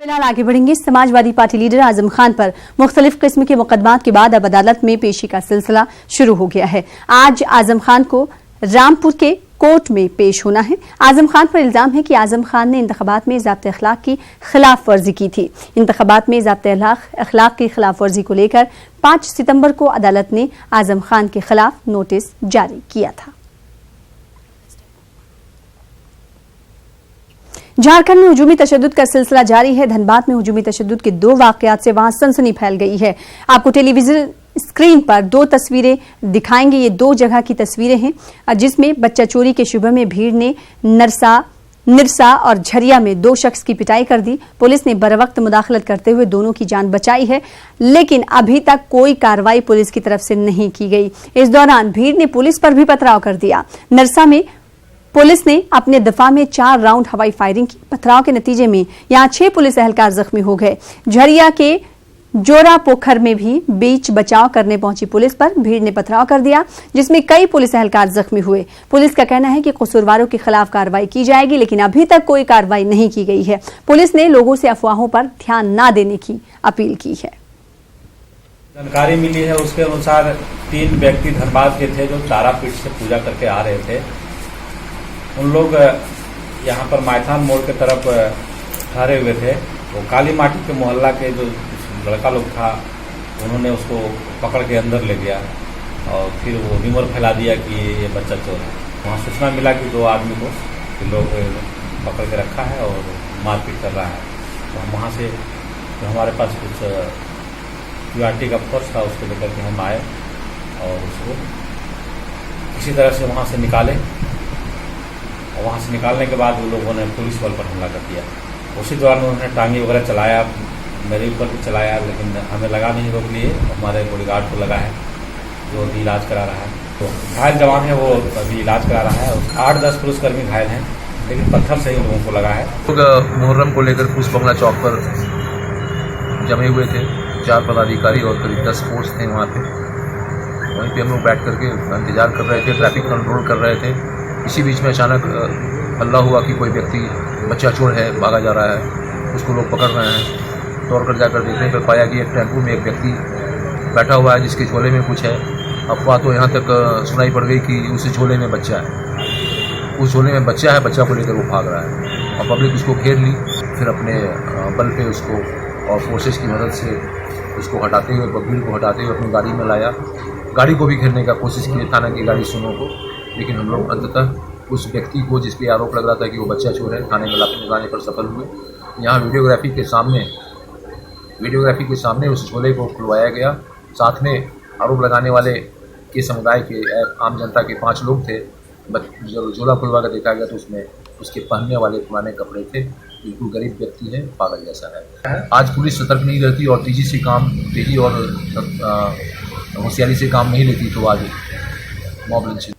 फिलहाल आगे बढ़ेंगे। समाजवादी पार्टी लीडर आजम खान पर मुख्तलिफ किस्म के मुकदमात के बाद अब अदालत में पेशी का सिलसिला शुरू हो गया है। आज आजम खान को रामपुर के कोर्ट में पेश होना है। आजम खान पर इल्जाम है कि आजम खान ने इंतखाबात में ज़ाब्ते अखलाक की खिलाफ वर्जी की थी। इंतखाबात में ज़ाब्ते अखलाक की खिलाफ वर्जी को लेकर 5 सितंबर को अदालत ने आजम खान के खिलाफ नोटिस जारी किया था। झारखंड में हुजूमी तशद्दुद का सिलसिला जारी है। धनबाद में हुजूमी तशद्दुद के 2 वाकयात से वहां सनसनी फैल गई है। आपको टेलीविजन स्क्रीन पर 2 तस्वीरें दिखाएंगे। ये 2 जगह की तस्वीरें हैं जिसमें बच्चा चोरी के शुबे में भीड़ ने निरसा और झरिया में 2 शख्स की पिटाई कर दी। पुलिस ने बरवक्त मुदाखलत करते हुए दोनों की जान बचाई है, लेकिन अभी तक कोई कार्रवाई पुलिस की तरफ से नहीं की गई। इस दौरान भीड़ ने पुलिस पर भी पथराव कर दिया। निरसा में पुलिस ने अपने दफा में 4 राउंड हवाई फायरिंग की। पथराव के नतीजे में यहां 6 पुलिस एहलकार जख्मी हो गए। झरिया के जोरा पोखर में भी बीच बचाव करने पहुंची पुलिस पर भीड़ ने पथराव कर दिया, जिसमें कई पुलिस एहलकार जख्मी हुए। पुलिस का कहना है कि कसूरवारों के खिलाफ कार्रवाई की जाएगी, लेकिन अभी तक कोई कार्रवाई नहीं की गई है। पुलिस ने लोगों से अफवाहों पर ध्यान न देने की अपील की है। जानकारी मिली है उसके अनुसार 3 व्यक्ति धनबाद के थे जो तारापीठ से पूजा करके आ रहे थे। उन लोग यहाँ पर मायथान मोड़ के तरफ ठहरे हुए थे। वो काली माटी के मोहल्ला के जो लड़का लोग था, उन्होंने उसको पकड़ के अंदर ले गया और फिर वो र्यूमर फैला दिया कि ये बच्चा चोर है। वहाँ सूचना मिला कि 2 आदमी को लोग पकड़ के रखा है और मारपीट कर रहा है। तो हम वहाँ से जो हमारे पास कुछ QRT का फोर्स था उसको लेकर के हम आए और उसको किसी तरह से वहाँ से निकाले। और वहाँ से निकालने के बाद वो लोगों ने पुलिस बल पर हमला कर दिया। उसी दौरान उन्होंने टांगी वगैरह चलाया, मेरे ऊपर भी चलाया, लेकिन हमें लगा नहीं, रोक लिए। हमारे बॉडीगार्ड को लगा है जो अभी इलाज करा रहा है। तो घायल जवान है वो अभी इलाज करा रहा है। 8-10 पुलिसकर्मी घायल हैं, लेकिन पत्थर से ही लोगों को लगा है। मुहर्रम को लेकर पुलिस बंगला चौक पर जमे हुए थे। 4 पदाधिकारी और करीब 10 फोर्स थे वहाँ पे। वहीं पे हम लोग बैठ करके इंतजार कर रहे थे, ट्रैफिक कंट्रोल कर रहे थे। इसी बीच में अचानक हल्ला हुआ कि कोई व्यक्ति बच्चा चोर है, भागा जा रहा है, उसको लोग पकड़ रहे हैं। दौड़ कर जाकर देखने पर पाया कि एक टेम्पो में एक व्यक्ति बैठा हुआ है जिसके झोले में कुछ है। अफवाह तो यहाँ तक सुनाई पड़ गई कि उस झोले में बच्चा है, उस झोले में बच्चा है, बच्चा को लेकर वो भाग रहा है और पब्लिक उसको घेर ली। फिर अपने बल पे उसको और फोर्सेस की मदद से उसको हटाते हुए, भीड़ को हटाते हुए अपनी गाड़ी में लाया। गाड़ी को भी घेरने का कोशिश की, थाना की गाड़ी सुनो को, लेकिन हम लोग अंततः उस व्यक्ति को जिस पे आरोप लग रहा था कि वो बच्चा चोर है, थाने में लाने पर सफल हुए। यहाँ वीडियोग्राफी के सामने उस झोले को खुलवाया गया। साथ में आरोप लगाने वाले के समुदाय के आम जनता के 5 लोग थे। जब झोला खुलवा कर देखा गया तो उसमें उसके पहनने वाले पुराने कपड़े थे। बिल्कुल गरीब व्यक्ति है, पागल जैसा है। आज पुलिस सतर्क नहीं रहती और तेजी और होशियारी से काम नहीं लेती तो आज मॉब लिंचिंग